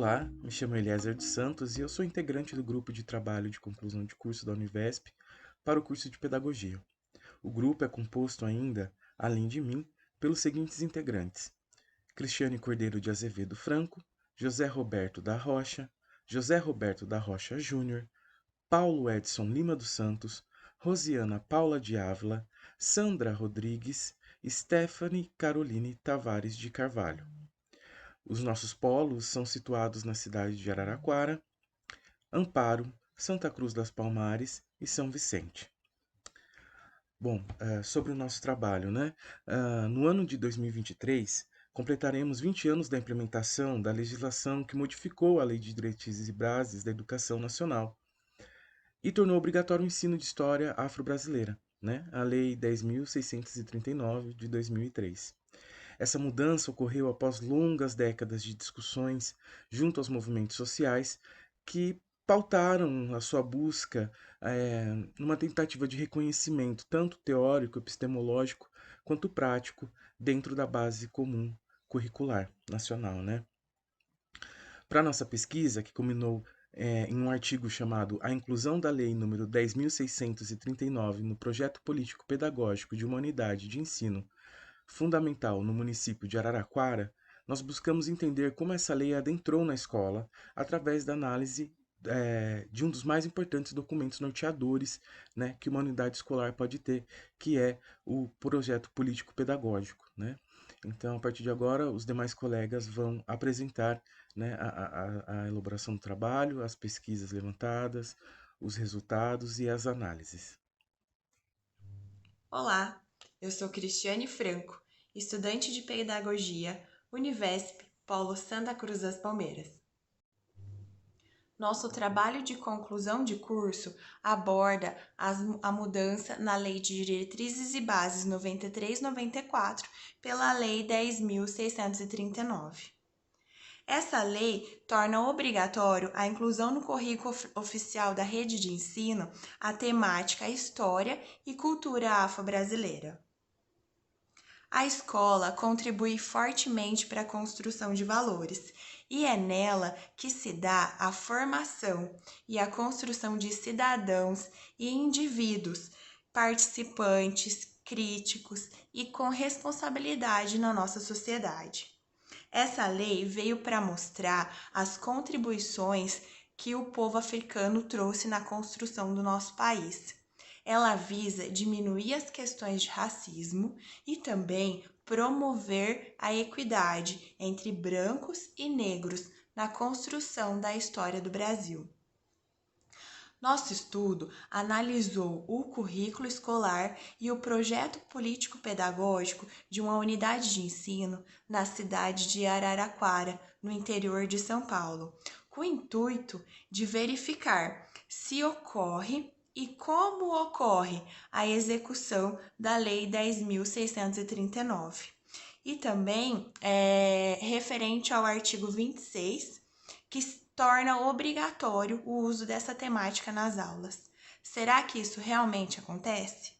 Olá, me chamo Eliezer dos Santos e eu sou integrante do grupo de trabalho de conclusão de curso da Univesp para o curso de Pedagogia. O grupo é composto ainda, além de mim, pelos seguintes integrantes: Cristiane Cordeiro de Azevedo Franco, José Roberto da Rocha, José Roberto da Rocha Júnior, Paulo Edson Lima dos Santos, Rosiana Paula de Ávila, Sandra Rodrigues, Stephanie Caroline Tavares de Carvalho. Os nossos polos são situados na cidade de Araraquara, Amparo, Santa Cruz das Palmares e São Vicente. Bom, sobre o nosso trabalho, né? No ano de 2023, completaremos 20 anos da implementação da legislação que modificou a Lei de Diretrizes e Bases da Educação Nacional e tornou obrigatório o ensino de História Afro-Brasileira, né? A Lei 10.639 de 2003. Essa mudança ocorreu após longas décadas de discussões junto aos movimentos sociais que pautaram a sua busca numa tentativa de reconhecimento, tanto teórico, epistemológico, quanto prático, dentro da base comum curricular nacional, né? Para nossa pesquisa, que culminou em um artigo chamado A Inclusão da Lei nº 10.639 no Projeto Político Pedagógico de uma Unidade de Ensino Fundamental no município de Araraquara, nós buscamos entender como essa lei adentrou na escola através da análise de um dos mais importantes documentos norteadores, né, que uma unidade escolar pode ter, que é o projeto político-pedagógico, né? Então, a partir de agora, os demais colegas vão apresentar, né, a elaboração do trabalho, as pesquisas levantadas, os resultados e as análises. Olá, eu sou Cristiane Franco, estudante de Pedagogia, Univesp, Polo Santa Cruz das Palmeiras. Nosso trabalho de conclusão de curso aborda a mudança na Lei de Diretrizes e Bases 93/94 pela Lei 10.639. Essa lei torna obrigatório a inclusão no currículo oficial da rede de ensino a temática História e Cultura Afro-Brasileira. A escola contribui fortemente para a construção de valores e é nela que se dá a formação e a construção de cidadãos e indivíduos participantes, críticos e com responsabilidade na nossa sociedade. Essa lei veio para mostrar as contribuições que o povo africano trouxe na construção do nosso país. Ela visa diminuir as questões de racismo e também promover a equidade entre brancos e negros na construção da história do Brasil. Nosso estudo analisou o currículo escolar e o projeto político-pedagógico de uma unidade de ensino na cidade de Araraquara, no interior de São Paulo, com o intuito de verificar se ocorre e como ocorre a execução da Lei 10.639. E também referente ao artigo 26, que torna obrigatório o uso dessa temática nas aulas. Será que isso realmente acontece?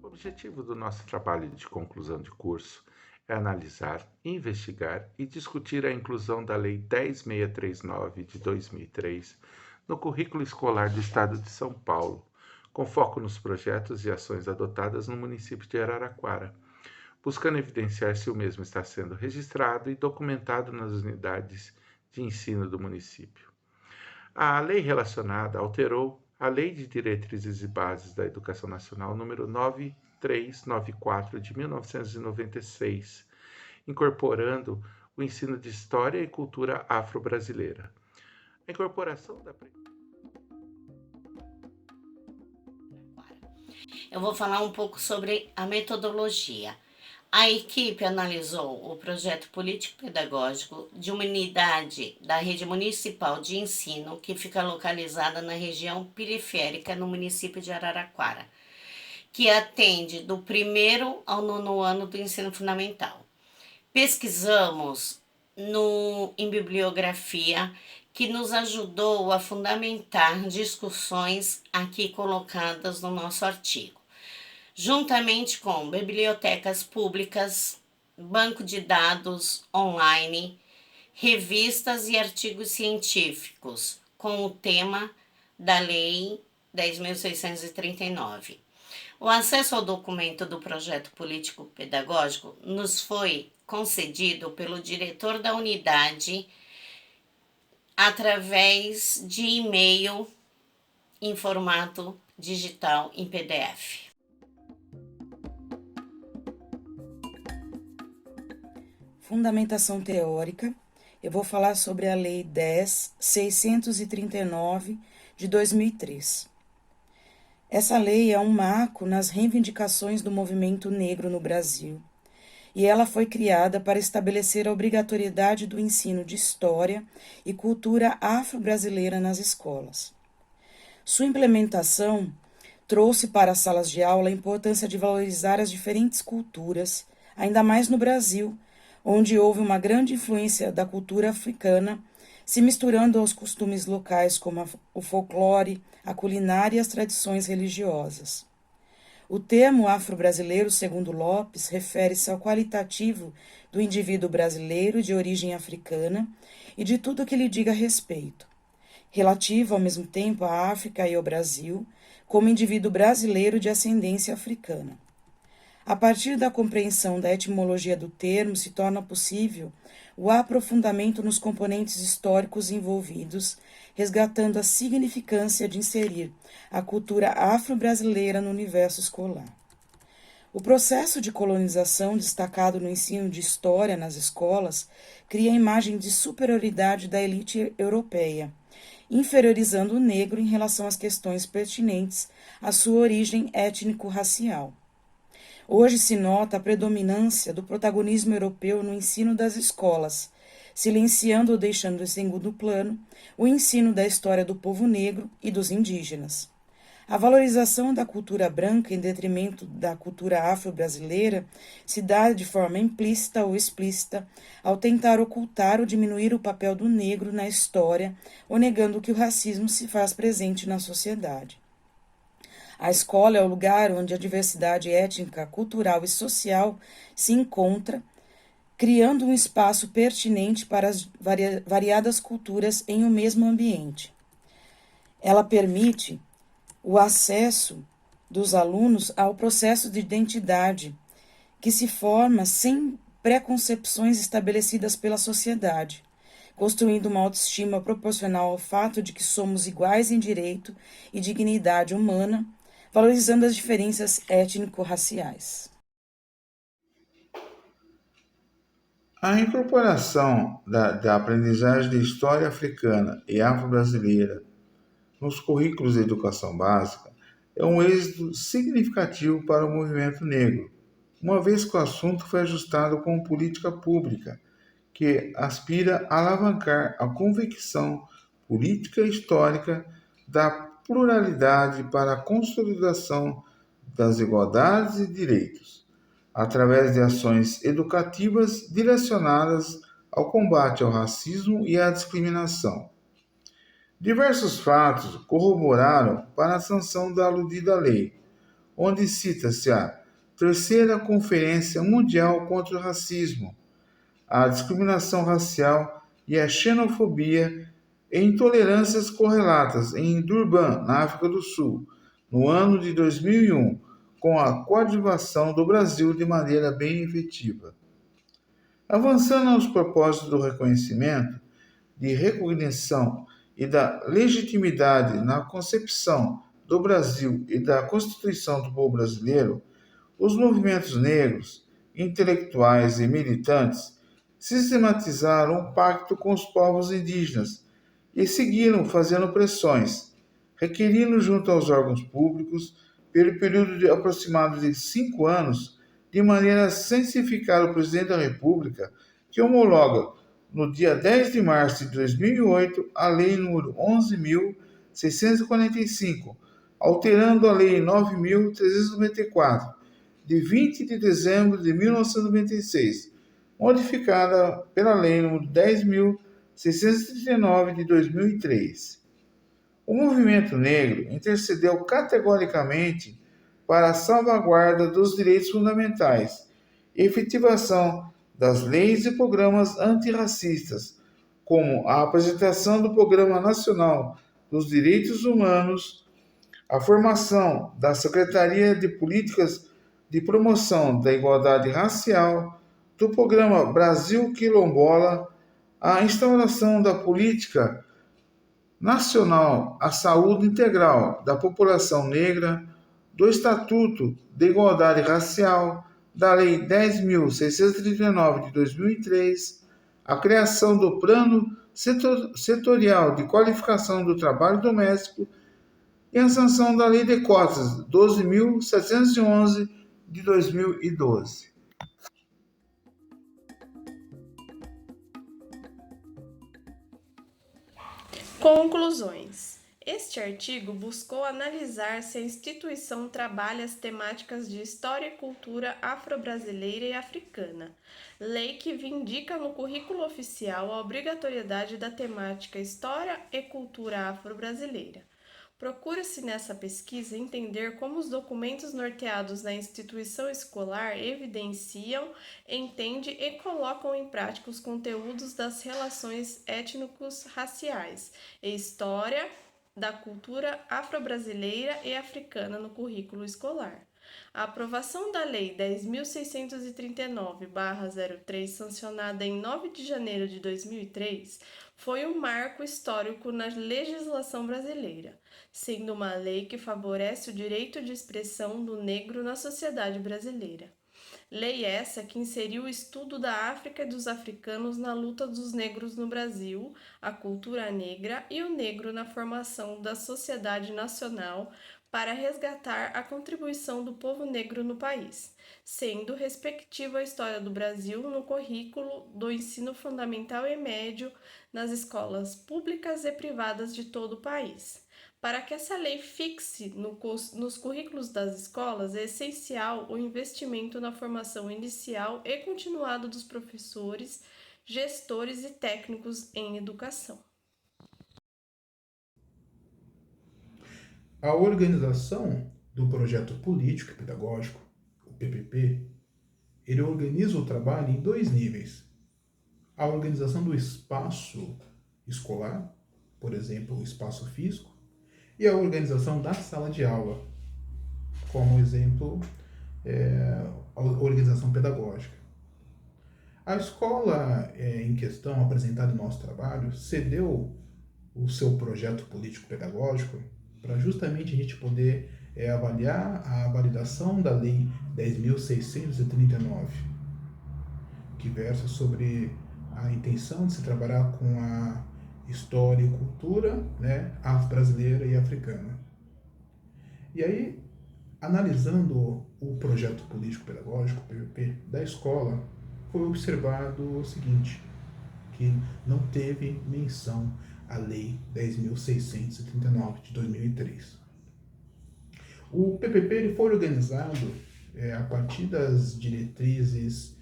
O objetivo do nosso trabalho de conclusão de curso é analisar, investigar e discutir a inclusão da Lei 10.639 de 2003 no currículo escolar do Estado de São Paulo, com foco nos projetos e ações adotadas no município de Araraquara, buscando evidenciar se o mesmo está sendo registrado e documentado nas unidades de ensino do município. A lei relacionada alterou a Lei de Diretrizes e Bases da Educação Nacional número 9394 de 1996, incorporando o ensino de História e Cultura Afro-Brasileira. A incorporação da Eu vou falar um pouco sobre a metodologia. A equipe analisou o projeto político-pedagógico de uma unidade da rede municipal de ensino que fica localizada na região periférica no município de Araraquara, que atende do 1º ao 9º ano do ensino fundamental. Pesquisamos em bibliografia que nos ajudou a fundamentar discussões aqui colocadas no nosso artigo, juntamente com bibliotecas públicas, banco de dados online, revistas e artigos científicos com o tema da Lei 10.639. O acesso ao documento do projeto político-pedagógico nos foi concedido pelo diretor da unidade através de e-mail em formato digital em PDF. Fundamentação teórica. Eu vou falar sobre a Lei 10.639 de 2003. Essa lei é um marco nas reivindicações do movimento negro no Brasil, e ela foi criada para estabelecer a obrigatoriedade do ensino de história e cultura afro-brasileira nas escolas. Sua implementação trouxe para as salas de aula a importância de valorizar as diferentes culturas, ainda mais no Brasil, onde houve uma grande influência da cultura africana, se misturando aos costumes locais como o folclore, a culinária e as tradições religiosas. O termo afro-brasileiro, segundo Lopes, refere-se ao qualitativo do indivíduo brasileiro de origem africana e de tudo que lhe diga respeito, relativo ao mesmo tempo à África e ao Brasil, como indivíduo brasileiro de ascendência africana. A partir da compreensão da etimologia do termo, se torna possível o aprofundamento nos componentes históricos envolvidos, resgatando a significância de inserir a cultura afro-brasileira no universo escolar. O processo de colonização destacado no ensino de história nas escolas cria a imagem de superioridade da elite europeia, inferiorizando o negro em relação às questões pertinentes à sua origem étnico-racial. Hoje se nota a predominância do protagonismo europeu no ensino das escolas, silenciando ou deixando em segundo plano o ensino da história do povo negro e dos indígenas. A valorização da cultura branca em detrimento da cultura afro-brasileira se dá de forma implícita ou explícita ao tentar ocultar ou diminuir o papel do negro na história ou negando que o racismo se faz presente na sociedade. A escola é o lugar onde a diversidade étnica, cultural e social se encontra, criando um espaço pertinente para as variadas culturas em um mesmo ambiente. Ela permite o acesso dos alunos ao processo de identidade, que se forma sem preconcepções estabelecidas pela sociedade, construindo uma autoestima proporcional ao fato de que somos iguais em direito e dignidade humana, valorizando as diferenças étnico-raciais. A incorporação da aprendizagem de história africana e afro-brasileira nos currículos de educação básica é um êxito significativo para o movimento negro, uma vez que o assunto foi ajustado com política pública, que aspira a alavancar a convicção política e histórica da pluralidade para a consolidação das igualdades e direitos, através de ações educativas direcionadas ao combate ao racismo e à discriminação. Diversos fatos corroboraram para a sanção da aludida lei, onde cita-se a Terceira Conferência Mundial contra o Racismo, a discriminação racial e a xenofobia e intolerâncias correlatas em Durban, na África do Sul, no ano de 2001, com a coadjuvação do Brasil de maneira bem efetiva. Avançando aos propósitos do reconhecimento, de recognição e da legitimidade na concepção do Brasil e da Constituição do povo brasileiro, os movimentos negros, intelectuais e militantes sistematizaram um pacto com os povos indígenas e seguiram fazendo pressões, requerindo junto aos órgãos públicos, pelo período de aproximado de 5 anos, de maneira a sensibilicar o Presidente da República, que homologa, no dia 10 de março de 2008, a Lei nº 11.645, alterando a Lei 9.394, de 20 de dezembro de 1996, modificada pela Lei nº 10.639 de 2003. O movimento negro intercedeu categoricamente para a salvaguarda dos direitos fundamentais efetivação das leis e programas antirracistas, como a apresentação do Programa Nacional dos Direitos Humanos, a formação da Secretaria de Políticas de Promoção da Igualdade Racial, do Programa Brasil Quilombola, a instauração da Política Nacional à Saúde Integral da População Negra, do Estatuto de Igualdade Racial, da Lei 10.639 de 2003, a criação do Plano Setorial de Qualificação do Trabalho Doméstico e a sanção da Lei de Cotas 12.711 de 2012. Conclusões. Este artigo buscou analisar se a instituição trabalha as temáticas de história e cultura afro-brasileira e africana, lei que vindica no currículo oficial a obrigatoriedade da temática história e cultura afro-brasileira. Procura-se nessa pesquisa entender como os documentos norteados na instituição escolar evidenciam, entendem e colocam em prática os conteúdos das relações étnico-raciais e história da cultura afro-brasileira e africana no currículo escolar. A aprovação da Lei 10.639/03, sancionada em 9 de janeiro de 2003, foi um marco histórico na legislação brasileira, sendo uma lei que favorece o direito de expressão do negro na sociedade brasileira. Lei essa que inseriu o estudo da África e dos africanos na luta dos negros no Brasil, a cultura negra e o negro na formação da sociedade nacional para resgatar a contribuição do povo negro no país, sendo respectiva a história do Brasil no currículo do ensino fundamental e médio nas escolas públicas e privadas de todo o país. Para que essa lei fixe nos currículos das escolas, é essencial o investimento na formação inicial e continuada dos professores, gestores e técnicos em educação. A organização do projeto político e pedagógico, o PPP, ele organiza o trabalho em 2 níveis. A organização do espaço escolar, por exemplo, o espaço físico, e a organização da sala de aula, como exemplo, a organização pedagógica. A escola em questão, apresentada em nosso trabalho, cedeu o seu projeto político-pedagógico para justamente a gente poder avaliar a validação da Lei 10.639, que versa sobre a intenção de se trabalhar com a história e cultura, afro-brasileira e africana. E aí, analisando o projeto político-pedagógico, PPP, da escola, foi observado o seguinte, que não teve menção à Lei 10.639 de 2003. O PPP ele foi organizado a partir das diretrizes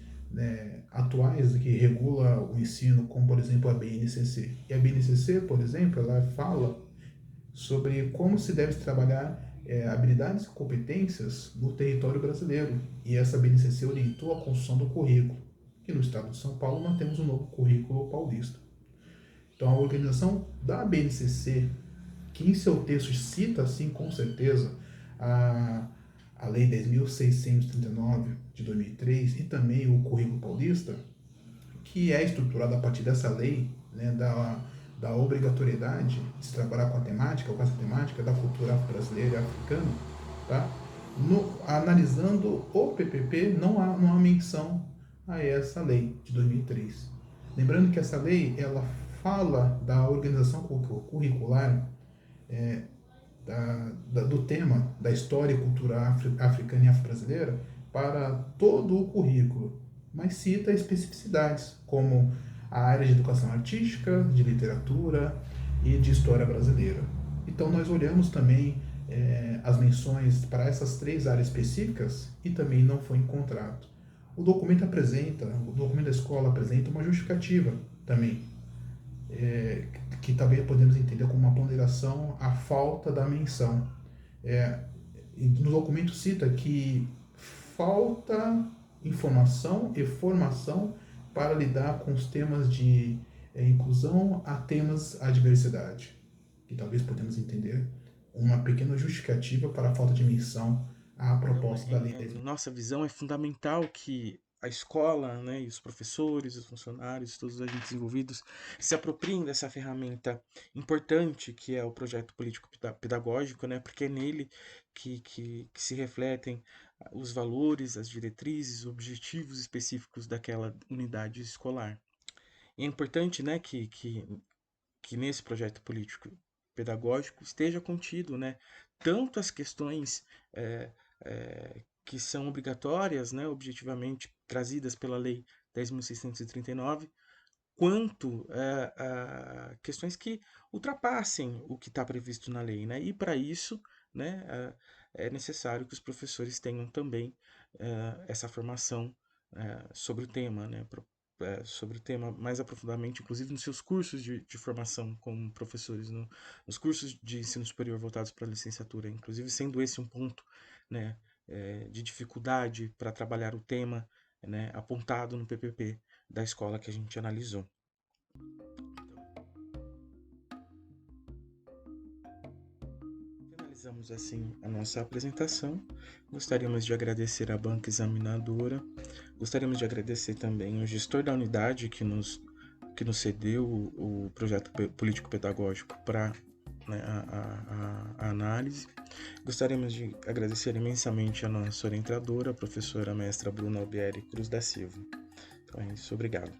atuais que regula o ensino, como por exemplo a BNCC. E a BNCC, por exemplo, ela fala sobre como se deve trabalhar habilidades e competências no território brasileiro. E essa BNCC orientou a construção do currículo, que no estado de São Paulo nós temos um novo currículo paulista. Então a organização da BNCC, que em seu texto cita, assim, com certeza, a Lei 10.639 de 2003 e também o currículo paulista, que é estruturado a partir dessa lei, da obrigatoriedade de se trabalhar com a temática, ou com essa temática da cultura afro-brasileira e africana, tá? Analisando o PPP, não há menção a essa lei de 2003. Lembrando que essa lei, ela fala da organização curricular do tema da história e cultura africana e afro-brasileira para todo o currículo, mas cita especificidades, como a área de educação artística, de literatura e de história brasileira. Então nós olhamos também as menções para essas 3 áreas específicas e também não foi encontrado. O documento da escola apresenta uma justificativa também, que também podemos entender como uma ponderação à falta da menção. No documento cita que falta informação e formação para lidar com os temas de inclusão a temas à diversidade. E talvez podemos entender uma pequena justificativa para a falta de menção à proposta da lei 10.000. Na nossa visão, é fundamental que a escola, né, e os professores, os funcionários, todos os agentes envolvidos se apropriem dessa ferramenta importante que é o projeto político pedagógico, né, porque é nele que se refletem os valores, as diretrizes, os objetivos específicos daquela unidade escolar. E é importante, né, que nesse projeto político pedagógico esteja contido, né, tanto as questões que são obrigatórias, né, objetivamente trazidas pela Lei 10.639, quanto questões que ultrapassem o que está previsto na lei, né? E para isso, né, é necessário que os professores tenham também essa formação sobre o tema, né? Sobre o tema mais aprofundadamente, inclusive nos seus cursos de formação como professores, nos cursos de ensino superior voltados para a licenciatura, inclusive sendo esse um ponto, né, de dificuldade para trabalhar o tema, né, apontado no PPP da escola que a gente analisou. Finalizamos assim a nossa apresentação. Gostaríamos de agradecer à banca examinadora, gostaríamos de agradecer também ao gestor da unidade que nos cedeu o projeto político-pedagógico para, né, a análise. Gostaríamos de agradecer imensamente a nossa orientadora, a professora mestra Bruna Albieri Cruz da Silva. Então é isso, obrigado.